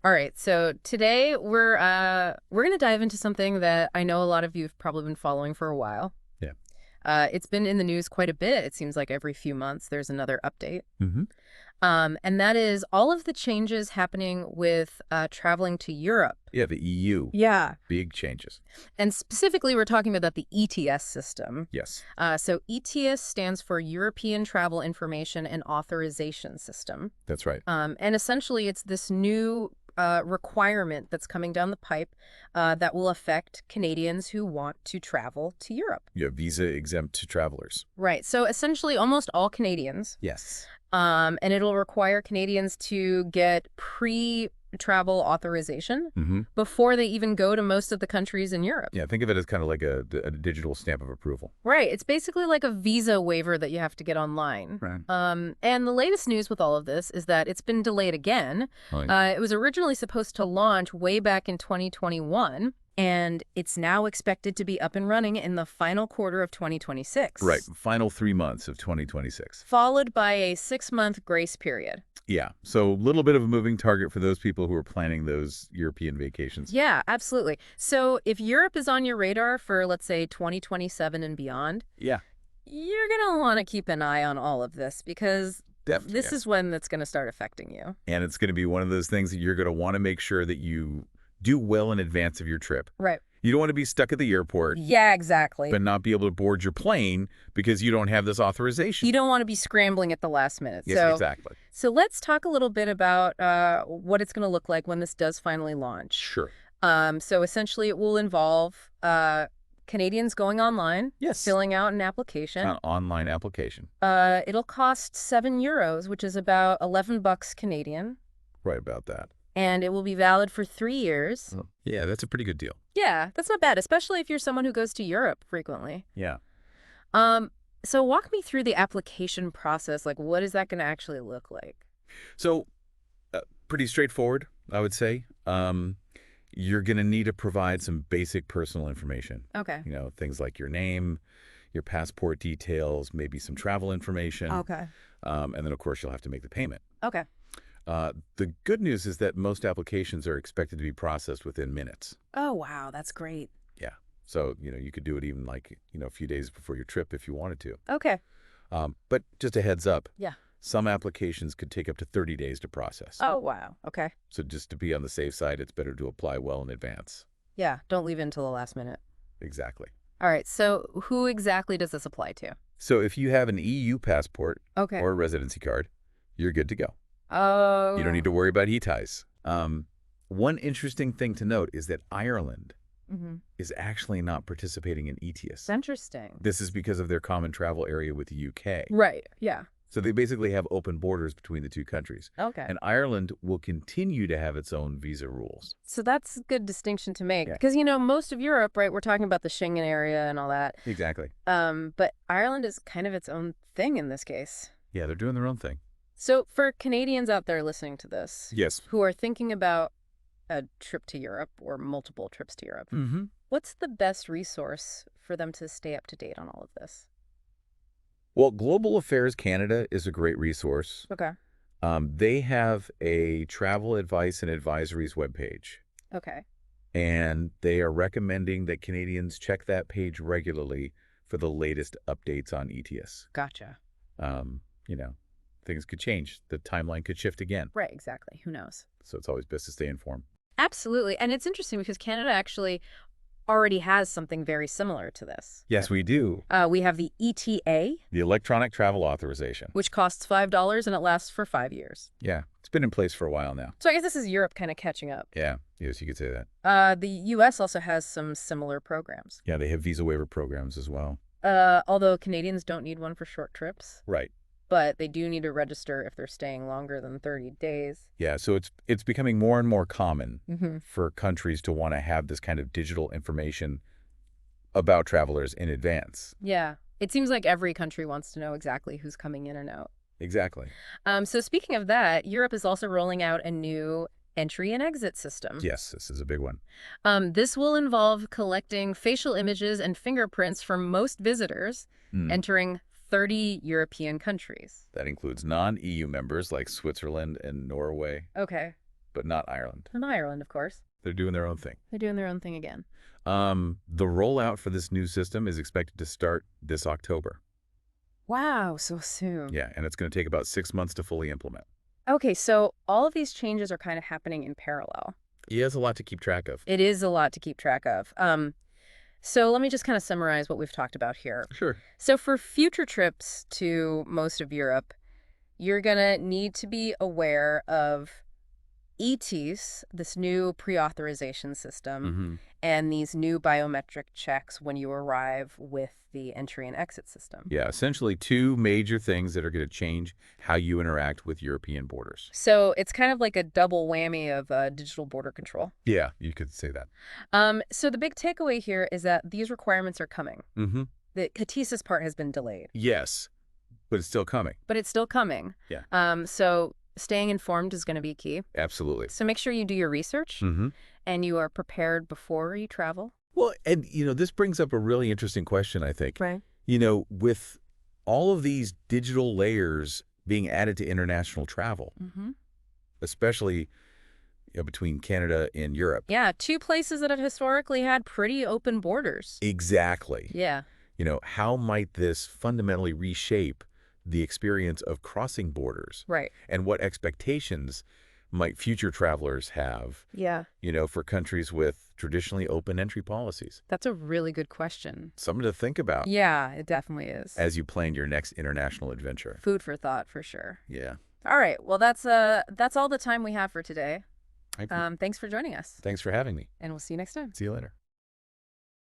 All right, so today we're going to dive into something that I know a lot of you have probably been following for a while. Yeah. It's been in the news quite a bit. It seems like every few months there's another update. Mm-hmm. And that is all of the changes happening with traveling to Europe. Yeah, the EU. Yeah. Big changes. And specifically, we're talking about the ETIAS system. Yes. So ETIAS stands for European Travel Information and Authorization System. That's right. And essentially, it's this new requirement that's coming down the pipe that will affect Canadians who want to travel to Europe. Yeah, visa-exempt to travelers. Right. So essentially, almost all Canadians. Yes. And it'll require Canadians to get pre-travel authorization before they even go to most of the countries in Europe. Yeah, think of it as kind of like a digital stamp of approval. Right. It's basically like a visa waiver that you have to get online. Right. And the latest news with all of this is that it's been delayed again. Oh, yeah. It was originally supposed to launch way back in 2021, and it's now expected to be up and running in the final quarter of 2026. Right. Final 3 months of 2026. Followed by a 6-month grace period. Yeah. So a little bit of a moving target for those people who are planning those European vacations. Yeah, absolutely. So if Europe is on your radar for, let's say, 2027 and beyond, Yeah. you're going to want to keep an eye on all of this because Definitely. this is when that's going to start affecting you. And it's going to be one of those things that you're going to want to make sure that you do well in advance of your trip. Right. You don't want to be stuck at the airport. Yeah, exactly. But not be able to board your plane because you don't have this authorization. You don't want to be scrambling at the last minute. Yes, exactly. So let's talk a little bit about what it's going to look like when this does finally launch. Sure. So essentially it will involve Canadians going online, Yes. filling out an application. An online application. It'll cost €7, which is about $11 Canadian. Right about that. And it will be valid for 3 years. Oh. Yeah, that's a pretty good deal. Yeah, that's not bad, especially if you're someone who goes to Europe frequently. Yeah. So walk me through the application process. Like, what is that going to actually look like? So pretty straightforward, I would say. You're going to need to provide some basic personal information. Okay. You know, things like your name, your passport details, maybe some travel information. Okay. And then, of course, you'll have to make the payment. Okay. The good news is that most applications are expected to be processed within minutes. Oh, wow. That's great. Yeah. So, you could do it even like, a few days before your trip if you wanted to. Okay. But just a heads up. Yeah. Some applications could take up to 30 days to process. Oh, wow. Okay. So just to be on the safe side, it's better to apply well in advance. Yeah. Don't leave it until the last minute. Exactly. All right. So who exactly does this apply to? So if you have an EU passport Okay. or a residency card, you're good to go. Oh. You don't need to worry about ETIAS. One interesting thing to note is that Ireland is actually not participating in ETIAS. It's interesting. This is because of their common travel area with the UK. Right. Yeah. So they basically have open borders between the two countries. Okay. And Ireland will continue to have its own visa rules. So that's a good distinction to make Yeah. because, most of Europe, right, we're talking about the Schengen area and all that. Exactly. But Ireland is kind of its own thing in this case. Yeah, they're doing their own thing. So for Canadians out there listening to this Yes. who are thinking about a trip to Europe or multiple trips to Europe, what's the best resource for them to stay up to date on all of this? Well, Global Affairs Canada is a great resource. Okay. They have a travel advice and advisories webpage, Okay. and they are recommending that Canadians check that page regularly for the latest updates on ETIAS. Gotcha. Things could change. The timeline could shift again. Right, exactly. Who knows? So it's always best to stay informed. Absolutely. And it's interesting because Canada actually already has something very similar to this. Yes, we do. We have the ETA, The Electronic Travel Authorization. which costs $5 and it lasts for 5 years. Yeah, it's been in place for a while now. So I guess this is Europe kind of catching up. Yeah, yes, you could say that. The U.S. also has some similar programs. Yeah, they have visa waiver programs as well. Although Canadians don't need one for short trips, Right. but they do need to register if they're staying longer than 30 days. Yeah, so it's becoming more and more common Mm-hmm. for countries to want to have this kind of digital information about travelers in advance. Yeah. It seems like every country wants to know exactly who's coming in and out. Exactly. So speaking of that, Europe is also rolling out a new entry and exit system. Yes, this is a big one. This will involve collecting facial images and fingerprints from most visitors entering 30 European countries. That includes non-EU members like Switzerland and Norway. Okay. but not Ireland. And Ireland, of course. They're doing their own thing. They're doing their own thing again. The rollout for this new system is expected to start this October. Wow, so soon. Yeah, and it's going to take about 6 months to fully implement. Okay, so all of these changes are kind of happening in parallel. Yeah, it's a lot to keep track of. It is a lot to keep track of. So let me just kind of summarize what we've talked about here. Sure. So for future trips to most of Europe, you're going to need to be aware of ETIAS, this new pre-authorization system, and these new biometric checks when you arrive with the entry and exit system. Yeah, essentially two major things that are going to change how you interact with European borders. So it's kind of like a double whammy of digital border control. Yeah, you could say that. So the big takeaway here is that these requirements are coming. The ETIAS part has been delayed. Yes, but it's still coming. But it's still coming. Yeah. So staying informed is going to be key. Absolutely. So make sure you do your research and you are prepared before you travel. Well, and, this brings up a really interesting question, I think. Right. With all of these digital layers being added to international travel, especially between Canada and Europe. Yeah, two places that have historically had pretty open borders. Exactly. Yeah. How might this fundamentally reshape the experience of crossing borders? Right. And what expectations might future travelers have, Yeah. For countries with traditionally open entry policies? That's a really good question. Something to think about. Yeah, it definitely is. As you plan your next international adventure. Food for thought, for sure. Yeah. All right. Well, that's all the time we have for today. Thanks for joining us. Thanks for having me. And we'll see you next time. See you later.